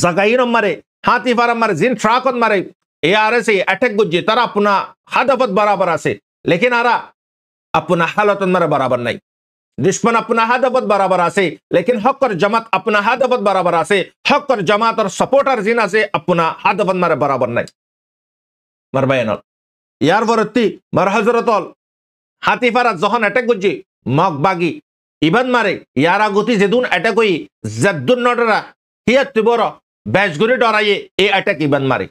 জাগাইন মারে হাতি ফারাম মারে জিন ট্রাকত মারে ARS अटैक गुज्जे तारा अपना हदफत बराबर आसे लेकिन आरा अपना हालत मारे बराबर नहीं दुश्मन अपना हदफत बराबर आसे लेकिन हक और जमात अपना हदफत बराबर आसे हक और जमात और सपोर्टर जिना से अपना हदफत मारे बराबर नहीं मरबायन यार वरत्ती मर हजरतल हाथी फारा जहन अटैक गुज्जे मग बागी इबन मारे यारा गुती जेदुन अटैक हुई जद्दुन नडरा हिया तिबोरा बैजगुरी डराये ए अटैक इबन मारे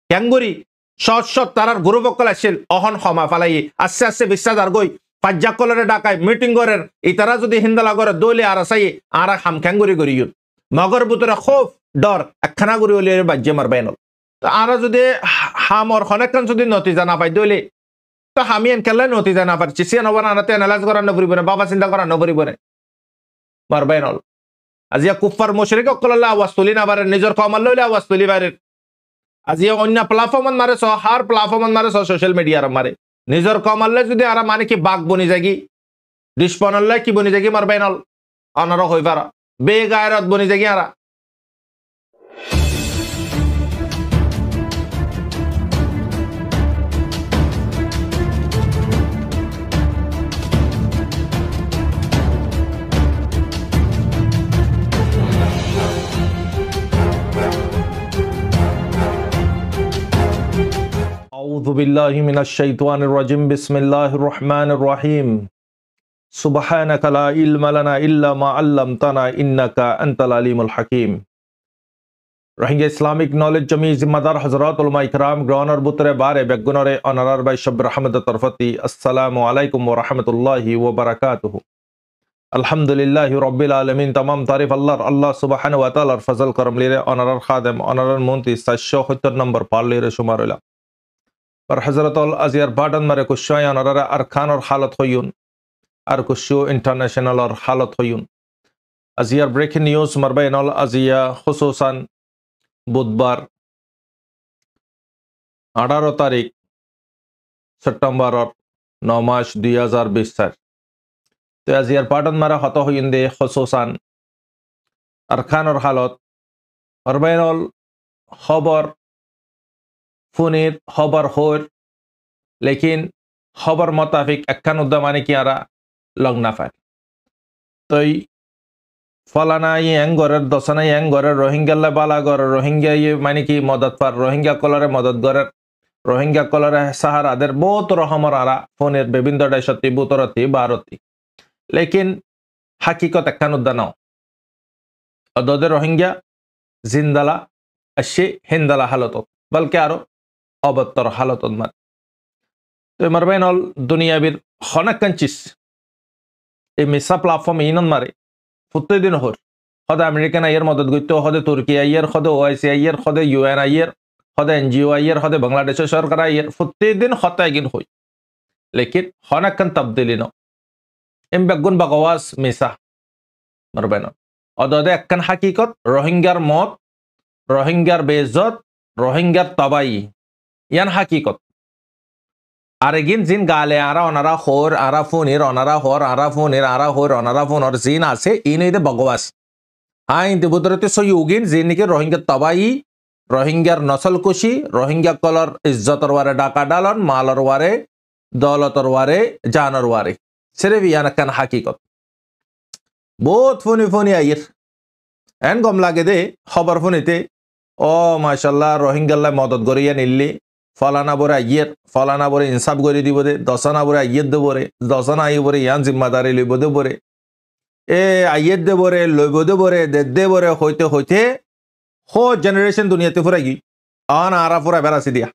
ক্যাঙ্গুরি সৎ তারার গুরুবকল আসছিল অহন ক্ষমা ফালাই আস্তে আস্তে বিশ্বাস আর গই পাজ্জাকলরে ডাকায় মিটিং করেন ইতারা যদি হিন্দালা করে দলে আর আসাই আর হাম ক্যাঙ্গুরি করিয়ুন মগর বুতরে খোফ ডর একখানা গুরি হলে বাজ্যে মারবেন তো আর যদি হামর অনেকক্ষণ যদি নতিজা না পাই দলে তো আমি এন কেলে নতিজা না পারছি সে নবান আনাতে এনালাইজ করা নবরিব না বাবা চিন্তা করা নবরিব না মারবেন আজিয়া কুফার মুশরিক অকল্লা আওয়াজ তুলি না পারে নিজের কমাল লইলে আওয়াজ তুলি পারে আজি অন্য প্ল্যাটফর্ম মারে সহ হার প্ল্যাটফর্ম মারে সহ সোশ্যাল মিডিয়ার মারে নিজের কমালে যদি আর মানে কি বাঘ বনি যাগি ডিসপনলে কি বনি যাগি মারবেন অনার হই পারা বেগায়রত বনি যাগি আর أعوذ بالله من الشيطان الرجيم بسم الله الرحمن الرحيم سبحانك لا علم لنا إلا ما علمتنا إنك أنت العليم الحكيم রোহিঙ্গা ইসলামিক নলেজ জমি জিম্মাদার হযরত উলামা ইকরাম গ্রহণের বুতরে বারে বেগুনরে অনারার বাই সব রহমত তরফতি আসসালামু আলাইকুম ওয়া রাহমাতুল্লাহি ওয়া বারাকাতুহু আলহামদুলিল্লাহি রাব্বিল আলামিন तमाम तारीफ আল্লাহ সুবহানাহু ওয়া তাআলার ফজল করম লিরে অনারার খাদেম অনারার মন্ত্রী 470 নম্বর পার লিরে শুমার হইলা पर हजरत अजियर बाडन मरे कुशा अनरा अरखान और हालत होयुन और कुशो इंटरनेशनल और हालत होयुन अजियर ब्रेकिंग न्यूज मरबैन अजिया खुसूसन बुधवार 18 तारीख सेप्टेम्बर और 9 मार्च 2020 तो अजियर बाडन मरे हत होयुन दे खुसूसन अरखान और हालत मरबैन खबर फुनिर खबर होर लेकिन खबर मुताबिक एक्कान उद्दमाने की आरा लग ना पाए तो फलाना ये एंगोरे दसना ये एंगोरे रोहिंग्या बाला गोरे रोहिंग्या ये माने की मदद पर रोहिंग्या कलरे मदद गोरे रोहिंग्या कलरे सहारा देर बहुत रहमर आरा फुनिर विभिन्न देशती बुतरती भारती लेकिन हकीकत एक्कान उद्दानाओ अदोदे रोहिंग्या जिंदाला अशे हिंदाला हालत बल्कि आरो अबत्तर हालत मत तो मरबैन दुनियाबिर खनक्कन चीज ए मिसा प्लाटफर्म इनन मारे फुत्ते दिन होर खद अमेरिकान आइयर मदद गइतो खद तुर्की Iyer खद OIC Iyer खद UN Iyer खद NGO Iyer खद Bangladesh सरकार आइयर फुत्ते दिन खता गिन होय लेकिन खनक्कन तब्दीली न एम बेगुन बकवास मिसा मरबैन अददे एक्कन हकीकत रोहिंग्यार मौत रोहिंग्यार बेइज्जत रोहिंग्यार तबाही यान हकीकत आरेगिन जिन गाले आरा ओनारा होर आरा फुनिर ओनारा होर आरा फुनिर आरा होर ओनारा फुन और जिन आसे इने दे बकवास हाँ इन बुतरते सो युगिन जिन के रोहिंग्या तबाही रोहिंग्यार नस्ल कुशी रोहिंग्या कलर इज्जतर वारे डाका डालन मालर वारे दौलतर वारे जानर वारे सिर्फ यान कन हकीकत बहुत फुनी फुनी आइर एन गम लागे दे खबर फुनिते ओ माशाल्लाह रोहिंग्या मदद करिया निल्ली फलाना बोरे आइयर फलाना बोरे इंसाफ कर दी बोरे दसना बोरे आइयर दे बोरे दसना आई बोरे यान जिम्मेदारी लैब दे बोरे ए आइयर दे बोरे लैब दे बोरे दे बोरे होते होते हो जनरेशन दुनियाते फुरागी आन आरा फुरा बेरासी दिया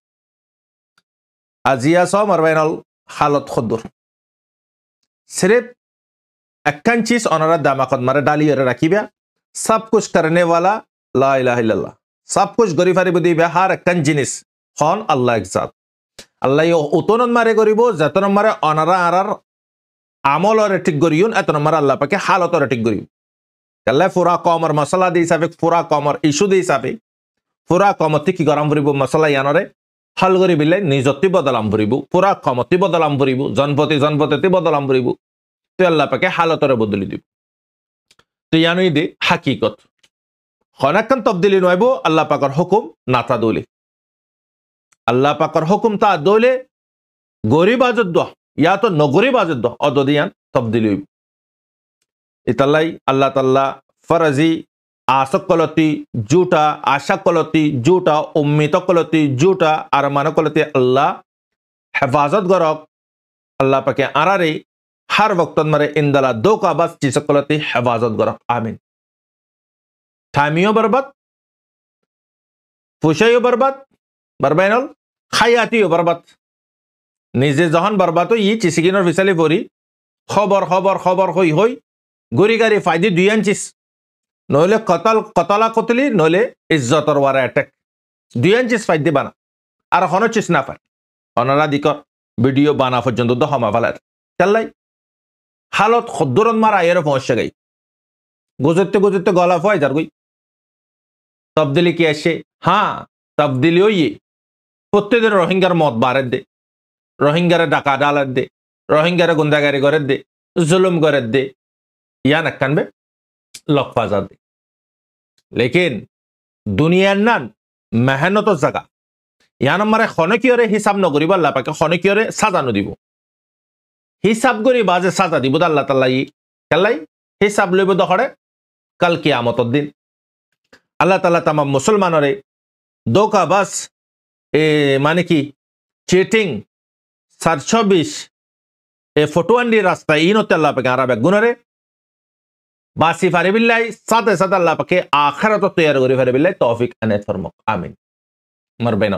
आजिया सौ मरबैनल हालत खुदुर सिर्फ एक्कन चीज अनरा दामाकत मारे डाली रखिबा सब कुछ करने वाला ला इलाहा इल्लल्लाह सब कुछ गरीफारी बुद्धि हर एक्कन जिनिस हन अल्लाह एक जात अल्लाह ये उतनन मारे करिबो जतन मारे अनारा आरार আমল और ঠিক করিউন এত নম্বর আল্লাহ পাকে হালত और ঠিক করিউন কল্লা পুরা কমর মশলা দি হিসাবে পুরা কমর ইস্যু দি হিসাবে পুরা কমতি কি গরম ভরিব মশলা ইয়ানরে হাল করি বিলে নিজতি বদলাম ভরিব পুরা কমতি বদলাম ভরিব জনপতি বদলাম ভরিব তো আল্লাহ পাকে হালতরে বদলি দিব তো ইয়ানুই দে হাকিকত খনাকান তবদিলি নয়ব আল্লাহ পাকর হুকুম না তা দোলে আল্লাহ পাকর হুকুম তা দোলে গরিব আজদ ইয়া তো নগরিব আজদ অদদিয়ান তবদিলি হইব ইতাল্লাই আল্লাহ তাল্লাহ ফরাজি আসকলতি জুটা আশাকলতি জুটা উম্মিতকলতি জুটা আর মানকলতি আল্লাহ হেফাজত গরক আল্লাহ পাকে আরারে हर वक्त मरे इंदला दो का बस चिसकलती हेफाजत गरक आमीन टाइमियो बर्बाद फुशाइयो बर्बाद बरबाइनल खायातियो बर्बाद निजे जहन बर्बाद तो ये चिसिगिनर विसाली बोरी खबर खबर खबर होई होई गुरी गारी फायदे दुयान चिस नोले कतला कतली नोले इज्जतर वारा अटैक दुयान चिस फायदे बाना আর হন চিস না পায় অনারা দিকর ভিডিও বানা পর্যন্ত তো হমা ফেলার চাল্লাই হালত খদ্দরন মারা এর পৌঁছে গই গুজরতে গলা ফয় যার গই তবদিলি কি আসে হ্যাঁ তবদিলি হইয়ে প্রত্যেকদিন রোহিঙ্গার মত বাড়ের দে রোহিঙ্গারে ডাকা ডালার দে রোহিঙ্গারে গুন্দাগারি করের দে জুলুম করের দে ইয়া নাকানবে লকফাজা দে লেকিন দুনিয়ার নান মেহনত জায়গা ইয়ান মারে খনকিয়রে হিসাব নকরিব আল্লাহ পাকে খনকিয়রে সাজা নদিব হিসাব করি বাজে সাজা দিব আল্লাহ তাল্লাই কাল্লাই হিসাব লইব দখরে কাল কিয়ামতর দিন আল্লাহ তাল্লাহ তামাম মুসলমানরে দোকা বাস এ মানে কি চিটিং 726 এ ফটোয়ান্ডি রাস্তা ইনতে আল্লাহ পাকে আরাবে গুনরে বাসি ফারি বিল্লাহ সাথে সাথে আল্লাহ পাকে আখিরাত তৈয়ার করি ফারি বিল্লাহ তৌফিক আনাত ফরমাক আমিন মারবেন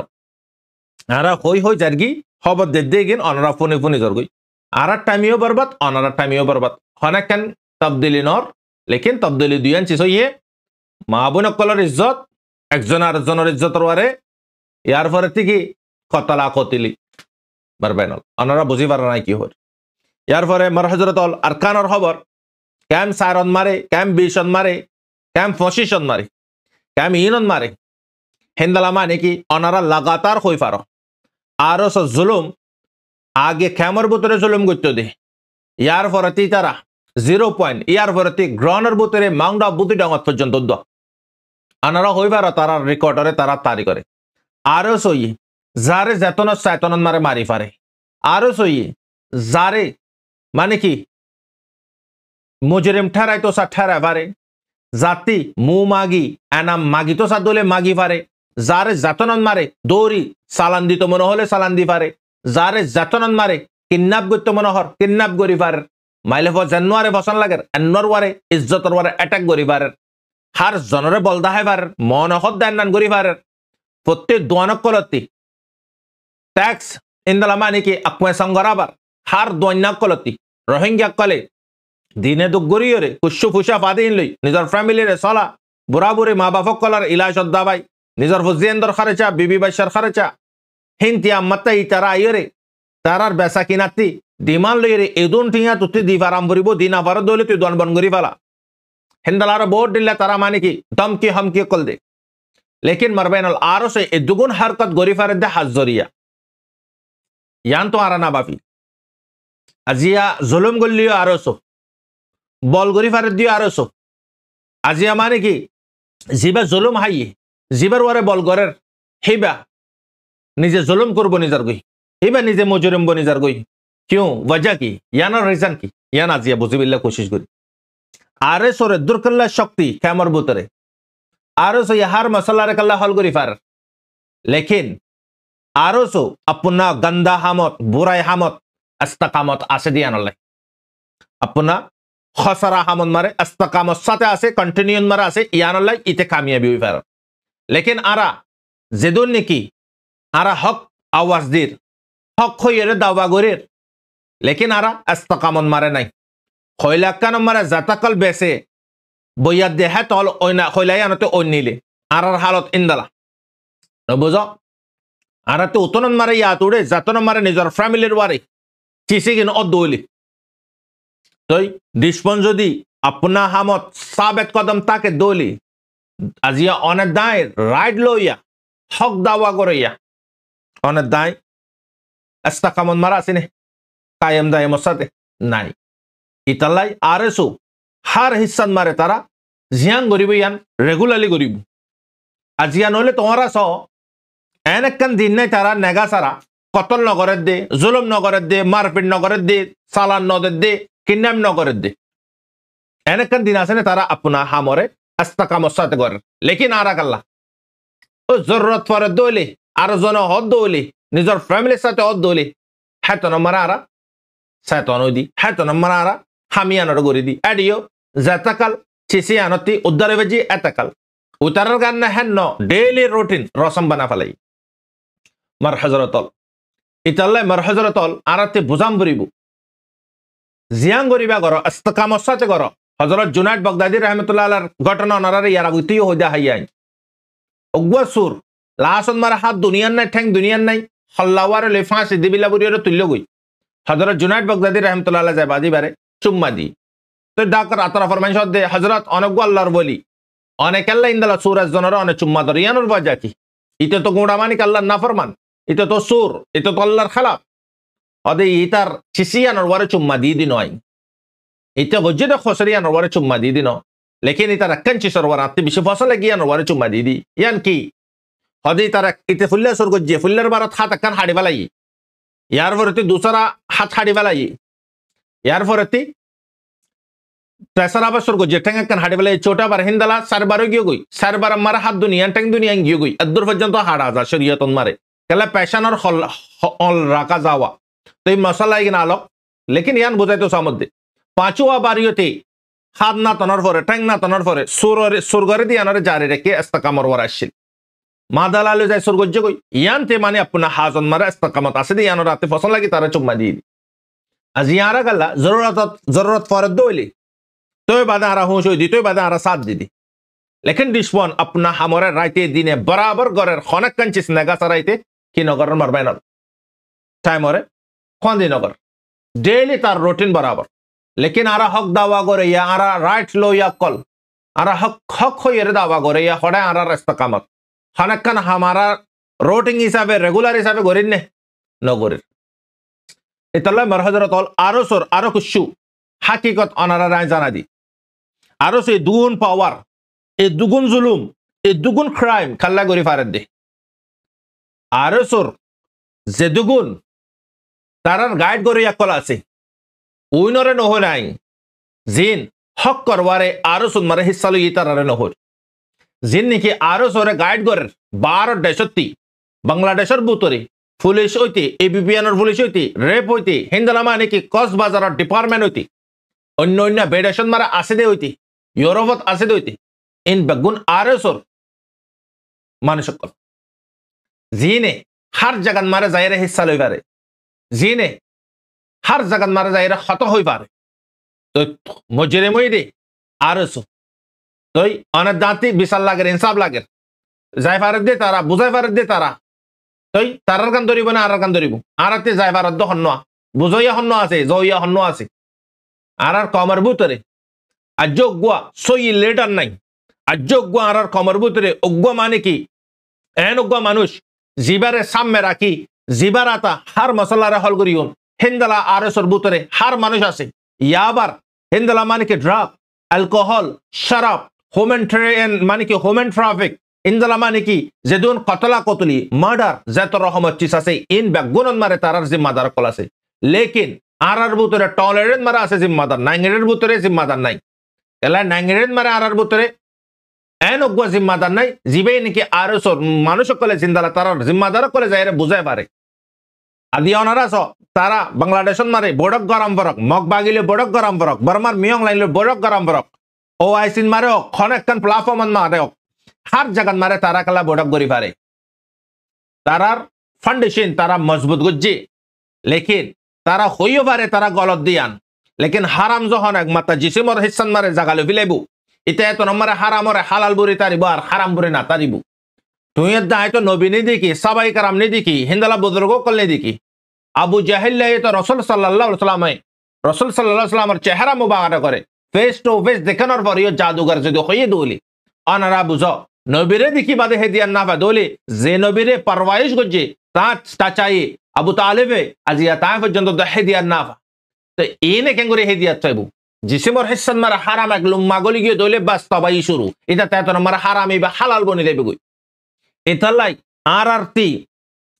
আরা হই হই জারগি খবর দে গিন অনরা ফোনে ফোনে জরগই আরা টাইমিও বরবাদ অনরা টাইমিও বরবাদ হনাকান তবদিলি নর লেকিন তবদিলি দুয়ান চিস হইয়ে মা বোন কলর ইজ্জত একজন আর জনের ইজ্জতর ওয়ারে ইয়ার পরে থেকে কতলা কতিলি বারবেন অনরা বুঝি পারে নাই কি হর ইয়ার পরে মর হযরত আল আরকানর খবর ক্যাম সারন মারে ক্যাম বিশন মারে ক্যাম ফসিশন মারে ক্যাম ইনন মারে হিন্দালা মানে কি অনারা লাগাতার হই পারো আরো জুলুম আগে ক্যামর বুতরে জুলুম করতে দে ইয়ার পরতি তারা 0 পয়েন্ট ইয়ার পরতি গ্রহণের বুতরে মাউন্ট অফ বুতি ডাঙত পর্যন্ত দ আনারা হই পারো তারা রেকর্ডরে তারা তারি করে আরো সই যারে যেতন চেতন মারে মারি পারে আরো সই যারে মানে কি মুজরিম ঠেরাই তো সা ঠেরা পারে জাতি মু মাগি এনাম মাগি তো সা দলে মাগি পারে যারে জাতনন মারে দৌড়ি সালান দিত মনে হলে সালান দি পারে যারে জাতনন মারে কিডন্যাপ করতে মনে হর কিডন্যাপ করি পারে মাইলে জানুয়ারে বসন লাগে এন্নর ওয়ারে ইজ্জতর ওয়ারে অ্যাটাক করি পারে হার জনরে বলদা হয় পারে মন হদ দান করি পারে প্রত্যেক দোয়ানক কলতি ট্যাক্স ইন্দালা মানে কি আকুয়ে সংগরাবার হার দোয়ান্যাক কলতি রোহিঙ্গা কলে দিনে দুঃখ গরিয়রে কুশু ফুসা ফাদিন লই নিজের ফ্যামিলিরে চলা বুড়া বুড়ি মা বাপক কলার ইলাজ দাবাই নিজের হুজিয়েন্দর খরচা বিবি বাইশার খরচা হিন্তি আম্মাত্তা ইতারা আইরে তারার বেসা কিনাতি ডিমান লইরে এদুন টিয়া তুতি দিবারাম ভরিব দিনা ভার দলে তুই দন বন গরি ফালা হিন্দালার বোর্ড দিলে তারা মানে কি দমকি হমকি কল দে লেকিন মারবেনল আরো সে এ দুগুণ হরকত গরি ফারে দে হাজরিয়া ইয়ান তো আরানা বাফি আজিয়া জুলুম গল্লিও আরো বল গরি ফারে দিও আরো আজিয়া মানে কি জিবা জুলুম হাইয়ে জিবার ওয়ারে বল গরের হেবা নিজে জুলুম করবো নিজার গই হেবা নিজে মজুরিম বো নিজার গই কিউ ওয়াজা কি ইয়ানার রিজন কি ইয়ান আজিয়া বুঝিবিল্লা কোশিশ করি আরে সরে দুরকল্লা শক্তি ক্যামর বুতরে আরো সো হার মশলা রে কল্লা হল গরি ফার লেকিন আরো সো আপনা গন্দা হামত বুরাই হামত ইস্তেকামত আসে দিয়ানল্লাহ আপনা খসরা হামত মারে ইস্তেকামত সাথে আছে কন্টিনিউন মারে আছে ইয়ানল্লাহ ইতে কামিয়াবি হই ফার লেকিন আরা যেদুন নাকি আরা হক আওয়াজ দির হক হইরে দাওয়া গরির লেকিন আরা ইস্তেকামত মারে নাই খয়লাকান মারে জাতাকল বেসে বইয়া দেহে তল ওইনা খয়লাই আনতে ওইনিলে আরার হালত ইন্দালা বুঝো আরা তো উতনন মারে ইয়া তুড়ে জাতন মারে নিজের ফ্যামিলির ওয়ারে চিসিগিন অদৌলি তই ডিসপন যদি আপনা হামত সাবেত কদম তাকে দৌলি আজিয়া অনেক দায় রাইট লইয়া হক দাওয়া করিয়া অনেক দায় ইস্তেকামত মারা আসিনে কায়েম দায় মসাতে নাই ইতালাই আরেসু হার হিসান মারে তারা জিয়ান গরিব ইয়ান রেগুলারলি গরিব আজিয়ান হলে তোমারা স এন একখান দিন নাই তারা নেগা সারা কতল নগরের দে জুলুম নগরের দে মারপিট নগরের দে সালান নদের দে কিডন্যাপ নগরের দে এন একখান দিন আছে না তারা আপনা হামরে আস্তাকামর সাথে করে লেকিন আরা কাল্লা ও জরুরত পরে দৌলে আরো জন হদ দৌলে নিজের ফ্যামিলির সাথে হদ দৌলে হ্যাঁ তো নম্বর আরা সায়তন দি হ্যাঁ তো নম্বর আরা হামিয়ানোর গড়ি দি এডিও জাতাকাল চিসি আনতি উদ্ধারে বেজি এতাকাল উতারার গান না হ্যাঁ ন ডেইলি রুটিন রসম বানা ফেলাই মার হজরতল ইতাল্লাই মার হজরতল আরাতে বুঝাম বরিব জিয়াং গরিবা গর ইস্তেকামত সাথে গর হজরত জুনাইদ বাগদাদি রহমতুল্লাহ আলার ঘটনা ওনারা ইয়ার আগুতিও হইদা হাইয়াই অগুয়া সুর লাসন মারা হাত দুনিয়ার নাই ঠ্যাং দুনিয়ার নাই হল্লাওয়ার লে ফাঁসি দিবিলা বুড়িয়র তুল্য গই হজরত জুনাইদ বাগদাদি রহমতুল্লাহ আলাহ যায় বাদি বারে চুম্মা দি তো ডাকর আতরা ফরমাইশ দে হজরত অনেক আল্লাহর বলি অনেক আল্লাহ ইন্দালা সুরাজ জনর অনেক চুম্মা ধর ইয়ানোর বাজা কি ইতে তো গোড়া মানিক আল্লাহর না ফরমান ইতে তো সুর ইতে তো আল্লাহর খালাপ অদে ইতার চিসিয়ানোর ওয়ারে চুম্মা দিয়ে দিন হয় ইতে গজ্জে খসরিয়ানোর ওয়ারে চুম্মা দিয়ে দিন লেকিন ইতার একখান চিসর ওয়ার আত্মি বেশি ফসলে গিয়ানোর ওয়ারে চুম্মা দিয়ে দি ইয়ান কি হদে তার ইতে ফুল্লা সুর গজ্জে ফুল্লার বারত হাত একখান হাড়ি বেলাই ইয়ার পরতে দুসরা হাত হাড়ি বেলাই ইয়ার পরতে তেসরা বছর গজ্জে ঠ্যাং একখান হাড়ি বেলাই চোটা বার হিন্দালা সারবারও গিয়ে গই সারবার মারা হাত দুনিয়ান ঠ্যাং দুনিয়ান গিয়ে গই এদুর পর্যন্ত হাড় আজা শরীয়তন মারে কেলা পেশানোর হল রাখা যাওয়া তো এই মশলা কিনা আলোক লেকিন ইয়ান বোঝাইতো সামধ্যে পাঁচুয়া বাড়িতে হাত না তনর পরে ঠ্যাং না তনর পরে সুরগরে দিয়ে আনারে জারি রেখে ইস্তেকামর ওর আসছিল মাদাল আলো যায় সুরগজ্জে কই ইয়ান তে মানে আপনা হাজন মারা ইস্তেকামত আছে দিয়ে আনার রাতে ফসল লাগি তারা চুম্মা দিয়ে আজ ইয়ারা গাল্লা জরুরত ফরদ দইলি তোই বাদে আরা হুঁশ হই দি তোই বাদে আরা সাথ দিদি লেকিন ডিসপন আপনা হামরে রাইতে দিনে বরাবর গরের খনক কাঞ্চিস নেগা সারাইতে কি নগরের মারবাই না টাইমরে খন্দি নগর ডেইলি তার রুটিন বরাবর লেকিন আরা হক দাওয়া করে ইয়া আরা রাইট লো ইয়া কল আরা হক হইয়ের দাওয়া করে ইয়া হড়ে আরা ইস্তেকামত খনকান হামারা রুটিন হিসাবে রেগুলার হিসাবে গরিন নে নগরের ইতাল্লাহ মার হযরত আরো সর আরো কুশু হাকিকত অনারা রায় জানা দি আরো সে দুগুণ পাওয়ার এই দুগুণ জুলুম এই দুগুণ ক্রাইম খাল্লা গরি ফারেদ দে আরো সর যে দুগুণ তারার গাইড করে একল আছে উইনরে নহ নাই জিন হক করবারে আরো সুন মারে হিস্সা লই তারারে নহর জিন নাকি আরো সরে গাইড করে 12 দেশতি বাংলাদেশের বুতরে পুলিশ হইতে এবিপিএনের পুলিশ হইতে রেপ হইতে হিন্দালামা নাকি কক্সবাজারের ডিপার্টমেন্ট হইতে অন্য অন্য বেডেশন মারা আছে দে হইতে ইউরোপত আছে দে হইতে ইন বেগুন আরো সর মানুষ সকল জিনে হার জাগান মারে যাইরে হিস্সা লই পারে জিনে হার জাগান মারে যাইরে ক্ষত হই পারে তো মজরে মই দে আরসো তই অনেক দাঁতি বিশাল লাগের ইনসাফ লাগের যাই ফারত দে তারা বুঝাই ফারত দে তারা তই তারার গান ধরিব না আর গান ধরিব আরাতে যাই ফারত দ হন্ন বুঝইয়া হন্ন আছে জইয়া হন্ন আছে আর কমর বুতরে আজ্জগুয়া সই লেটার নাই আজ্জগুয়া আর কমর বুতরে অগুয়া মানে কি এন অগুয়া মানুষ জিবারে সামনে রাখি জিবার আতা হার মশলারে হল করিও হিন্দালা আরসর বুতরে হার মানুষ আছে ইয়াবার হিন্দালা মানে কি ড্রাগ অ্যালকোহল শরাব মানে কি হোমেন ট্রাফিক ইন্দালা মানে কি যেদুন কতলা কতলি মার্ডার যত রহমত চিস আছে ইন বেগুনন মারে তারার জিম্মাদার কল আছে লেকিন আরার বুতরে টলারেট মারা আছে জিম্মাদার নাইংরের বুতরে জিম্মাদার নাই এলা নাইংরের মারে আরার বুতরে এন অগুয়া জিম্মাদার নাই জিবে নাকি আরসর মানুষ কলে জিন্দালা তারার জিম্মাদার কলে যাইরে বুঝাই পারে আদি অনারা তারা বাংলাদেশন মারে বড়ক গরম বরক মগ বাগিলে বড়ক গরম বরক বর্মার মিয়ং লাইনলে বড়ক গরম বরক ও আইসিন মারে খনেকখান প্ল্যাটফর্ম মারে হার জাগান মারে তারা কালা বড়ক গরি পারে তারার ফাউন্ডেশন তারা মজবুত গজ্জি লেকিন তারা হইও পারে তারা গলত দিয়ান লেকিন হারাম যখন এক মাতা জিসিমর হিসান মারে জাগালে ফিলাইবু ইতে এত নম্বরে হারামরে হালাল বুড়ি তারিব আর হারাম বুড়ি না তারিব তুই হয়তো নবী নি দেখি সাবাই কারাম নি দেখি হিন্দালা বুজুর্গ কল নি দেখি আবু জাহেল তো রসুল সাল্লাল্লাহু সাল্লামের চেহারা মুবারক করে ফেস টু ফেস দেখানোর পর ইয়ে জাদুঘর যদি হয়ে দৌলি অনারা বুঝ নবীরে দেখি বাদে হেদিয়ান না পা দৌলি যে নবীরে পারওয়াইশ করছে তা চাই আবু তালেবে আজিয়া তা পর্যন্ত হেদিয়ান না পা তো এনে কেন করে হেদিয়াত চাইবো জিসিমর হিসান মারা হারাম এক লুম্মা গলি গিয়ে দইলে বাস তবাই শুরু এটা তেতন মারা হারামি বা হালাল বনি দেবে গই এতালাই আর তি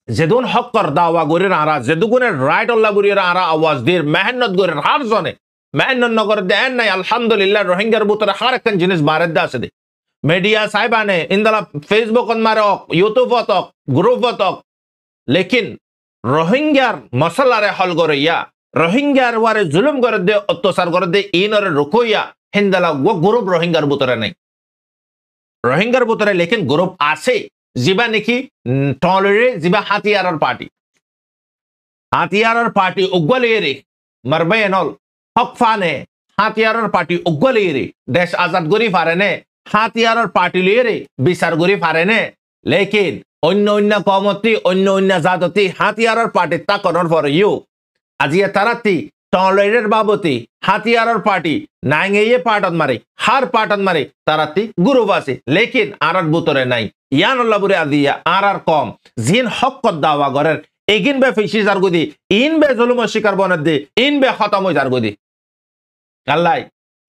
যেদুন হক্কর দাওয়া গরির আরা যেদুগুনের রাইট আল্লাহ গরির আরা আওয়াজ দিয়ে মেহনত গরির হার জনে মেহনত নগর দেন নাই আলহামদুলিল্লাহ রোহিঙ্গার ভিতরে হার একখান জিনিস বারেদ আছে দে মিডিয়া সাহেবানে ইন্দালা ফেসবুক মারক ইউটিউব হতক গ্রুপ হতক লেকিন রোহিঙ্গার মশলারে হল করে ইয়া রোহিঙ্গার ওয়ারে জুলুম করে দে অত্যাচার করে দে ইনরে রুকইয়া হিন্দালা ও গ্রুপ রোহিঙ্গার ভিতরে নাই রোহিঙ্গার ভিতরে লেকিন গ্রুপ আছে জিবা নাকি টলরে জিবা হাতিয়ারের পার্টি উগলিয়ে মারবেনল হক ফানে হাতিয়ারের পার্টি উগলিয়ে দেশ আজাদ করি পারে নে হাতিয়ারের পার্টি লিয়ে বিচার করি পারে নে লেকিন অন্য অন্য কমতি অন্য অন্য জাততি হাতিয়ারের পার্টি তাকনের পরে ইউ আজিয়া তারাতি টলরের বাবতি হাতিয়ারের পার্টি নাইঙে পাটন মারে হার পাটন মারে তারাতি গ্রুপ আছে লেকিন আরার বুতরে নাই ইয়ান আল্লাহ বুরে আদিয়া আর কম জিন হক দাওয়া গরের এগিন বে ফিসি জার গুদি ইন বে জুলুম শিকার বনের দে ইন বে খতম হই জার গুদি আল্লাহ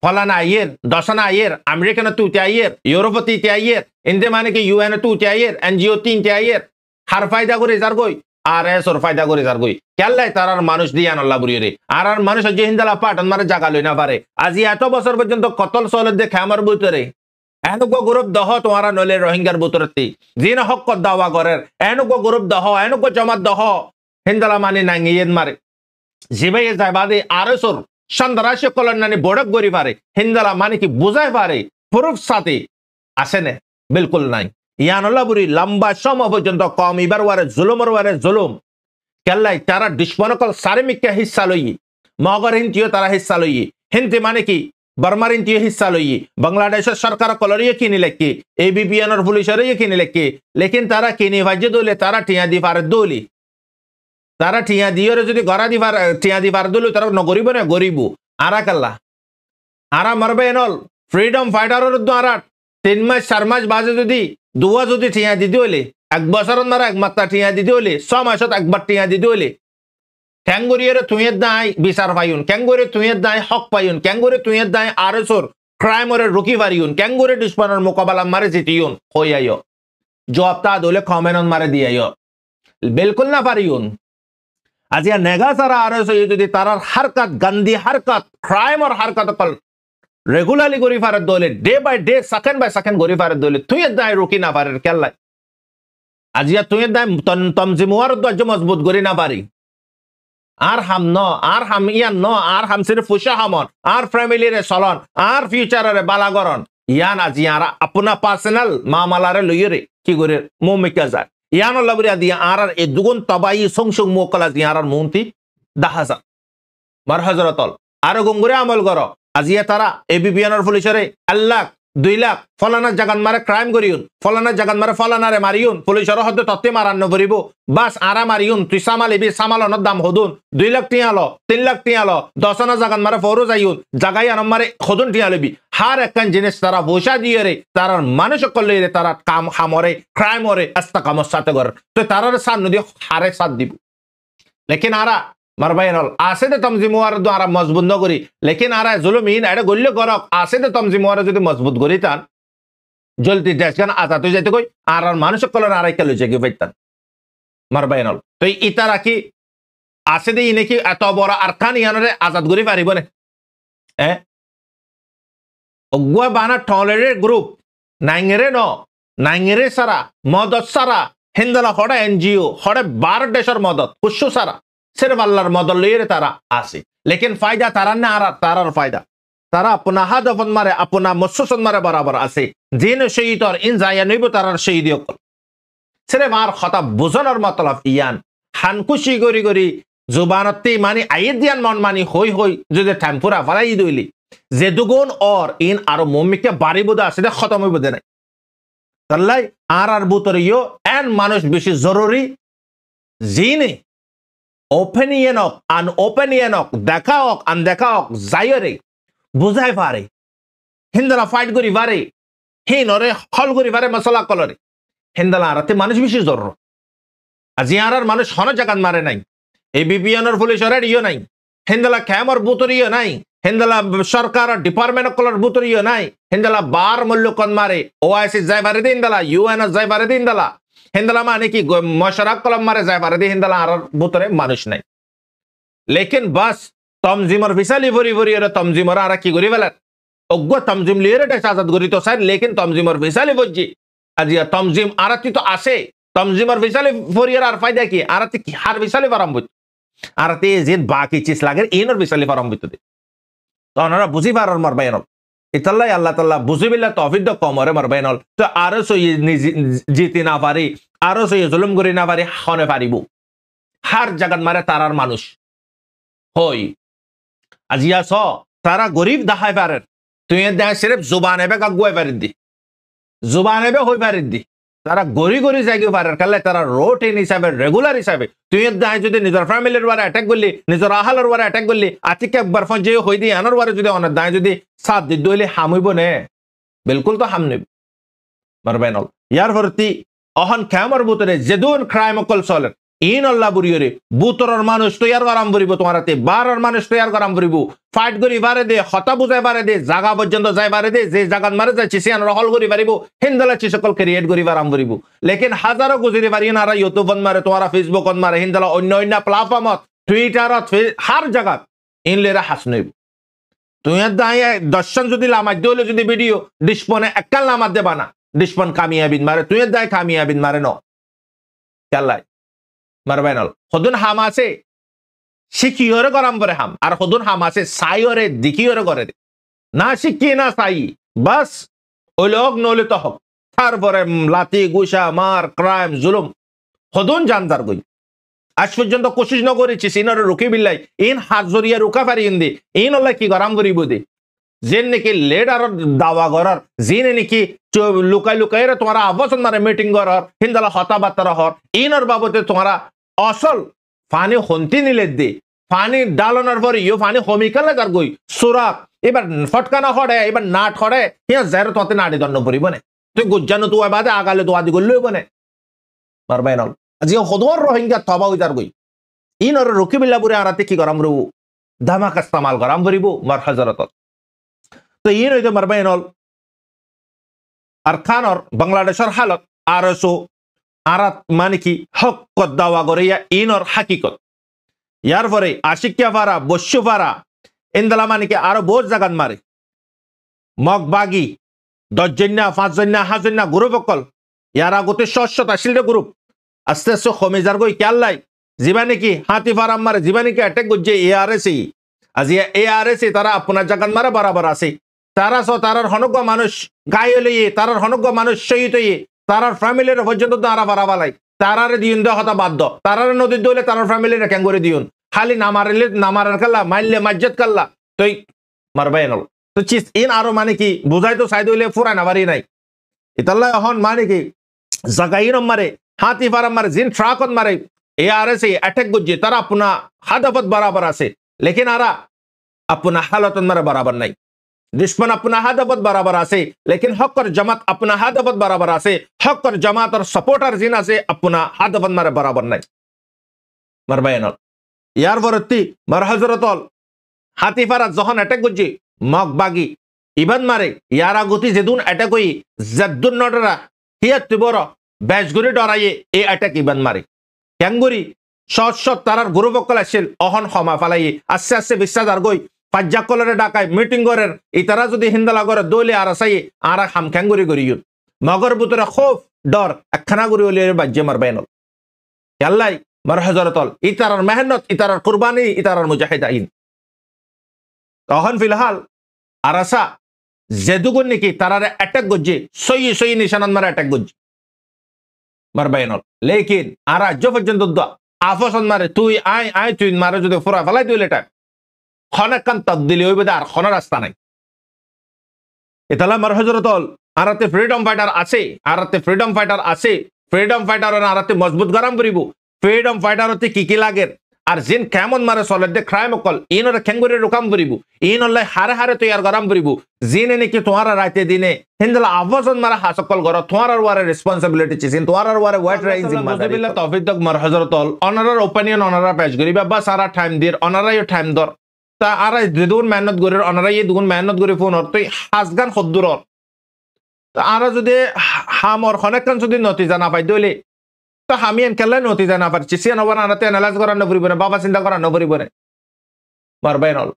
ফলানা আইয়ের দশনা আইয়ের আমেরিকান তুতে আইয়ের ইউরোপতি তে আইয়ের ইন্দে মানে কি ইউএন তুতে আইয়ের এনজিও তিন তে আইয়ের হার ফায়দা করে জার গই আর এস ওর ফায়দা করে জার গই কেল্লাই তারার মানুষ দিয়ান আল্লাহ বুড়ি রে আর মানুষ যে হিন্দালা পাটন মারে জাগা লই না পারে আজি এত বছর পর্যন্ত কতল সলত দেখে আমার ভিতরে এনুকো গ্রুপ দহ তোমারা নলে রোহিঙ্গার ভিতরতি জিন হক দাওয়া করের এনুকো গ্রুপ দহ এনুকো জমাত দহ হিন্দালা মানে নাঙ্গিয়েন মারে জিবাই যায় বাদে আরসর সন্দ্রাসী কল্যাণী বড়ক গরি পারে হিন্দালা মানে কি বুঝাই পারে প্রুফ সাথে আসে না বিলকুল নাই ইয়ানুল্লাহ বুড়ি লম্বা সময় পর্যন্ত কম ইবার ওয়ারে জুলুমর ওয়ারে জুলুম কেল্লাই তারা দুশ্মনকল সারেমিককে হিস্সা লই মগর হিন্দিও তারা হিস্সা লই হিন্দি মানে কি বর্মার ইন্টিও হিস্সা লই বাংলাদেশের সরকার কলরিয়ে কিনি লেখি এবিপিএনর পুলিশের কিনি লেখি লেকিন তারা কিনি ভাজ্য দলে তারা টিয়া দি পারে দলি তারা টিয়া দিয়ে যদি গড়া দি টিয়া দি পারে দলি তারা নগরিব না গরিব আরা কাল্লা আরা মারবে এনল ফ্রিডম ফাইটারের দ্বারা 3 মাস 4 মাস বাজে যদি দুয়া যদি টিয়া দিদি হলে 1 বছর মারা এক মাত্রা টিয়া দিদি হলে 6 মাসত একবার টিয়া দিদি হলে ক্যাঙ্গুরিয়ের তুইয়ের দায় বিচার পাইউন ক্যাঙ্গুরে তুইয়ের দায় হক পাইউন ক্যাঙ্গুরে তুইয়ের দায় আরসর ক্রাইমরে রুকি পারিউন ক্যাঙ্গুরে দুশ্মনের মোকাবেলা মারে জিতিউন হইয়াইও জবতা দলে কমেনন মারে দিয়াইও বিলকুল না পারিউন আজিয়া নেগা সারা আরস যদি তারার হারকাত গান্ধী হারকাত ক্রাইমর হারকাত কল রেগুলারলি গরি ফারে দলে day by day second by second গরি ফারে দলে তুইয়ের দায় রুকি না পারে কেল্লাই আজিয়া তুইয়ের দায় তমজিমুয়ার দজ্জ মজবুত গরি না পারি আর হাম ন আর হাম ইয়ান ন আর হাম সির্ফ ফুসা হামন আর ফ্যামিলি রে চলন আর ফিউচার রে বালাগরণ ইয়ান আজি আর আপনা পার্সোনাল মামালারে লইরে কি করে মুমিকা যায় ইয়ান লাবরিয়া দিয়া আর এ দুগুন তবাই সংসং মোকলা দিয়া আর মুন্তি দাহাজা মার হযরতল আর গঙ্গুরে আমল করো আজিয়া তারা এবিপিএনর পুলিশরে 1 লাখ 2 লাখ ফলানা জাগান মারে ক্রাইম করিউন ফলানা জাগান মারে ফলানারে মারিউন পুলিশর হদ্দ তত্তে মারান্ন করিব বাস আরা মারিউন তুই সামালিবি সামালনের দাম হদুন 2 লাখ টিয়ালো 3 লাখ টিয়ালো 10 জাগান মারে ফরো যাইউন জাগাই আনম মারে হদুন টিয়ালবি হার একখান জিনিস তারা বসা দিয়ে রে তারার মানুষ করলে রে তারা কাম হামরে ক্রাইম হরে আস্তা কামর সাথে কর তো তারার সান নদী হারে সাথ দিব লেকিন আরা মারবাইনল আছে দে তমজিমুয়ার দ্বারা মজবুত নগরি লেকিন আরা জুলুমিন এটা গল্য করক আছে দে তমজিমুয়ার যদি মজবুত করি তান জলদি দেশগান আজাদ হয়ে যাইতে কই আর মানুষ কলর আড়াই কালো জায়গা পাইতান মারবাইনল তো ইতারা কি আছে দে নাকি এত বড় আরকান ইয়ানরে আজাদ করি পারিব না অগুয়া বানা টলারের গ্রুপ নাইঙ্গেরে ন নাইঙ্গেরে সারা মদত সারা হিন্দালা হড়া এনজিও হড়ে 12 দেশের মদত কুসু সারা सिर्फ अल्लाहर मदद लिए तारा आसे लेकिन फायदा तारा ने आरा तारार फायदा तारा अपना हदफन मारे अपना मसुसन मारे बराबर आसे जिन शहीद और इन जाया नहीं तारार शहीद योकल सिर्फ आर खता बुझनर मतलब यान हानकुशी गरी गरी जुबानती मानी आयदियान मन मानी होई होई जो टेम्पुरा फराई दइली जे दुगुन और इन आरो मुमिके बारी बुदा आसे खत्म হইব দে নাই তাল্লাই আর বুতরে ইয়ো এন মানুষ বেশি জরুরি জিনে ওপেনিয়ন হোক আনওপেনিয়ন হোক দেখা হোক আনদেখা হোক যাইরে বুঝাই পারে হিন্দালা ফাইট করি পারে হিনরে হল করি পারে মশলা কলরে হিন্দালা আরাতে মানুষ বেশি জরুর আজি আর মানুষ হন জাগান মারে নাই এই বিপিএনর পুলিশের ইয়ো নাই হিন্দালা ক্যামর বুতরিও নাই হেন্দালা সরকার ডিপার্টমেন্ট কলার বুতর ইয়ে নাই হেন্দালা বার মূল্যকন মারে ওআইসি যাই পারে দিন দালা ইউএন যাই পারে দিন দালা হেন্দালা মানে কি মশরাক কলম মারে যাই পারে দি হেন্দালা আর বুতরে মানুষ নাই লেকিন বাস তমজিমর ভিসালি ভরি ভরি এর তমজিমর আর কি করি ফেলার অজ্ঞ তমজিম লিয়ে রে আজাদ করি তো স্যার লেকিন তমজিমর ভিসালি বুঝছি আজিয়া তমজিম আরতি তো আসে তমজিমর ভিসালি ভরিয়ার আর ফায়দা কি আরতি কি হার ভিসালি ফারাম বুঝ আরতি যে বাকি চিজ লাগে ইনর ভিসালি ফারাম বুঝতে দে তো ওনারা বুঝি পারার মার বাইনল ইতাল্লাই আল্লাহ তাল্লাহ বুঝিবিল্লা তফিক কমরে মার বাইনল তো আরো সই জিতি না পারি আরো সই জুলুম করি না পারি হনে পারিব হার জাগাত মারে তারার মানুষ হই আজিয়া স তারা গরিব দেখাই পারে তুই দেখ সিরেফ জুবানে বে গাগুয়াই পারি দি জুবানে বে হই পারি দি তারা গরি গরি জায়গা পারে কালে তারা রুটিন হিসাবে রেগুলার হিসাবে তুই দেখ যদি নিজের ফ্যামিলির বারে অ্যাটাক করলি নিজের আহালের বারে অ্যাটাক করলি আতিকে একবার ফোন যে হই দি আনার বারে যদি অনেক দায় যদি সাত দি দইলে হামইব নে বিলকুল তো হাম নেব মারবেনল ইয়ার ভর্তি অহন ক্যামর বুতরে যেদুন ক্রাইম অকল চলে ইন আল্লাহ বুড়িয়রে বুতরর মানুষ তৈয়ার করাম বুড়িব তোমারাতে বারর মানুষ তৈয়ার করাম বুড়িব ফাইট করি বারে দে হতা বুঝাই বারে দে জাগা পর্যন্ত যাই বারে দে যে জাগাত মারে যায় চিসিয়ান রহল করি পারিব হিন্দালা চিসকল ক্রিয়েট করি বারাম বুড়িব লেকিন হাজারো গুজরি পারি না ইউটিউব মারে তোমারা ফেসবুক মারে হিন্দালা অন্য অন্য প্ল্যাটফর্মত টুইটারত হার জাগাত ইনলেরা হাস নইব তুই দাঁড়িয়ে দর্শন যদি লামার দিলে যদি ভিডিও ডিসপনে একাল নামার দেবা না ডিসপন কামিয়াবিন মারে তুই দায় কামিয়াবিন মারে ন কেলাই মারবাইনল সদুন হাম আছে শিখিওরে গরম করে হাম আর সদুন হাম আছে সাইওরে দিকিওরে করে না শিখি না সাই বাস ওইলে হোক নইলে তো হোক তারপরে লাতি গুসা মার ক্রাইম জুলুম সদুন জানতার গই আজ পর্যন্ত কোশিশ ন করেছি সিনরে রুকি বিল্লাই ইন হাত জরিয়া রুকা পারি ইন্দি ইন হলে কি গরম করিব দে যেন নাকি লেডার দাওয়া করার যিনি নাকি লুকাই লুকাই রে তোমার আবসন মারে মিটিং করার হিন্দালা হতা বার্তা হর ইনর বাবদে তোমার অসল ফানি হন্তি নিলে দে ফানি ডালনার পরে ইউ ফানি হমিকালে যার গই সুরাক এবার ফটকানা হড়ে এবার নাট হড়ে হিয়া যার ততে নাড়ি দণ্ড পড়িব নে তুই গুজ্জানো তুই বাদে আগালে তো আদি গল্লই বনে মারবাই নল আজি হদর রোহিঙ্গা তবা হই যার গই ইনর রুকি বিল্লা বুরে আরাতে কি গরম রু ধামাকা ইস্তেমাল গরম করিব মার হাজারত তো ইন হইতে মারবাই নল আর খানর বাংলাদেশের হালত আরসো আরাত মানে কি হক দাওয়া করিয়া ইনর হাকিকত ইয়ার পরে আশিকিয়া পারা বস্যু পারা ইন্দালা মানে কি আরো বহুত জাগাত মারে মগ বাগি 10 জন্যা 5 জন্যা 7 জন্যা গ্রুপ অকল ইয়ার আগতে 600 আসিল গ্রুপ আস্তে আস্তে কমিজার গই কেল্লাই যিবা নাকি হাতি ফারাম মারে যিবা নাকি অ্যাটাক করছে এআরএসি আজি এআরএসি তারা আপনার জাগাত মারে বরাবর আছে তারা তারার হনজ্ঞ মানুষ গায়ে লইয়ে তারার হনজ্ঞ মানুষ শহীদ হইয়ে তারার ফ্যামিলির পর্যন্ত তারা বাড়াবালাই তারারে দিন দেওয়া হতা বাধ্য তারারে নদীর দইলে তারার ফ্যামিলির ক্যাং করে দিউন খালি নামারের কাল্লা মাইলে মাজ্জত কাল্লা তুই মারবাই নল তো চিস ইন আরো মানে কি বুঝাই তো সাইড হইলে ফুরাই না পারি নাই ইতাল্লা এখন মানে কি জাগাইন মারে হাতি ফারাম মারে জিন ট্রাকত মারে এআরএসি অ্যাটাক করছে তারা আপনা হাদাফত বরাবর আছে লেকিন আরা আপনা হালত মারে বরাবর নাই दुश्मन अपना हदफत बराबर आसे लेकिन हक्कर जमात अपना हदफत बराबर आसे हक्कर जमात और सपोर्टर जिना से अपना हदफत मारे बराबर नहीं मरबायन यार वरती मर हजरतल हाथी फारा जहन अटैक गुजी मग बागी इबन मारे यारा गुती जेदुन अटैक हुई जद्दुन नडरा हिया तिबोर बैजगुरी डराये ए अटैक इबन मारे क्यांगुरी शॉट शॉट तारार गुरु बक्कल आसिल अहन क्षमा फालाये आस्ते आस्ते বিশ্বাস আর গই পাজ্জাকলরে ডাকায় মিটিং করেন ইতারা যদি হিন্দালা করে দইলে আর আসাই আর হাম ক্যাঙ্গুরি করিয়ুন মগর বুতরে খোফ ডর একখানা গুরি ওলিয়ে বাজ্যে মারবাইনল আল্লাহ মার হযরতল ইতারার মেহনত ইতারার কুরবানি ইতারার মুজাহিদিন তখন ফিলহাল আরাসা জেদুগুন নাকি তারারে অ্যাটাক গজ্জে সই সই নিশানাত মারে অ্যাটাক গজ্জে মারবাইনল লেকিন আরা আজ পর্যন্ত আফসন মারে তুই আই আই তুই মারে যদি ফুরা ফেলাই তুই লেটা খনাকান তবদিলি হইবে আর খনা রাস্তা নাই এতালা মার হযরতল আরাতে ফ্রিডম ফাইটার আছে আরাতে ফ্রিডম ফাইটার আছে ফ্রিডম ফাইটার আরাতে মজবুত গরম করিব ফ্রিডম ফাইটারতে কি কি লাগে আর জিন কেমন মারে চলে দে ক্রাইম অকল ইনরে খেঙ্গুরি রুকাম করিব ইনলে হারে হারে তৈয়ার গরম করিব জিনে নাকি তোমার রাতে দিনে হিন্দলা আফসন মারা হাসকল গর তোমার ওয়ারে রেসপন্সিবিলিটি চিসিন তোমার ওয়ারে ওয়েট রাইজিং মাযবিল্লাহ তৌফিক দক মার হযরতল অনারার ওপিনিয়ন অনারা পেশ করিবা বা সারা টাইম দির অনারা ইউ টাইম দর তা আর দুগুণ মেহনত করে অনারা এই দুগুণ মেহনত করে ফোন তো হাজগান সদ্দুর তা আরা যদি হামর খনেকান যদি নতিজা না পাই দইলে তা আমি এনকেলে নতিজা না পারছি সে নবার আনাতে এনালাইজ করার নপরিব না বাবা চিন্তা করার নপরিব না মারবাই নল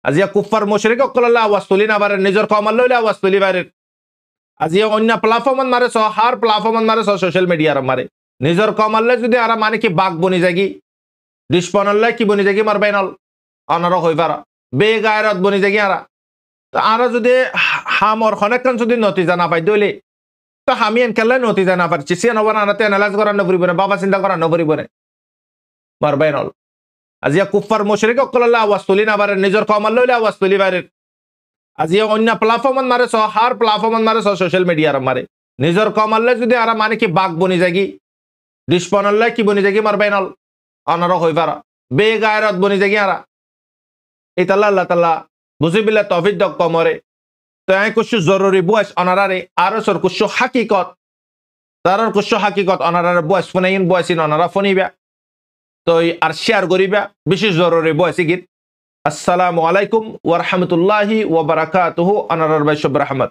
আজিয়া কুফার মুশরিক অকললে আওয়াজ তুলি না পারে নিজের কমাল লইলে আওয়াজ তুলি পারে আজিয়া অন্য প্ল্যাটফর্মত মারে স হার প্ল্যাটফর্মত মারে স সোশ্যাল মিডিয়ার মারে নিজের কমালে যদি আরা মানে কি বাঘ বনি যাগি ডিসপনলে কি বনি যাগি মারবাই নল অনারা হই পারা বেগায়রত বনি যাগি আরা তা আরা যদি হামর খনেকান যদি নতিজা না পাই দইলে তা আমি এনকেলে নতিজা না পারছি সে নবার আনাতে এনালাইজ করার নপরিব না বাবা চিন্তা করার নপরিব না মারবাই নল আজিয়া কুফার মুশরিক অকললে আওয়াজ তুলি না পারে নিজের কমাল লইলে আওয়াজ তুলি পারে আজিয়া অন্য প্ল্যাটফর্মত মারে স হার প্ল্যাটফর্মত মারে স সোশ্যাল মিডিয়ার মারে নিজের কমালে যদি আরা মানে কি বাঘ বনি যাগি ডিসপনলে কি বনি যাগি মারবাই নল অনারা হই পারা বেগায়রত বনি যাগি আরা ইতাল্লাহ আল্লাহ তাআলা বুঝিবিল্লা তৌফিক দক কমরে তো আই কুছু জরুরি বয়স অনারারে আরো সর কুছু হাকিকত তারার কুছু হাকিকত অনারারে বয়স ফোনাইন বয়সিন অনারা ফোনিবা তো আর শেয়ার করিবা বিশেষ জরুরি বয়সি গীত আসসালামু আলাইকুম ওয়া রাহমাতুল্লাহি ওয়া বারাকাতুহু অনারার ভাই শুভ রহমত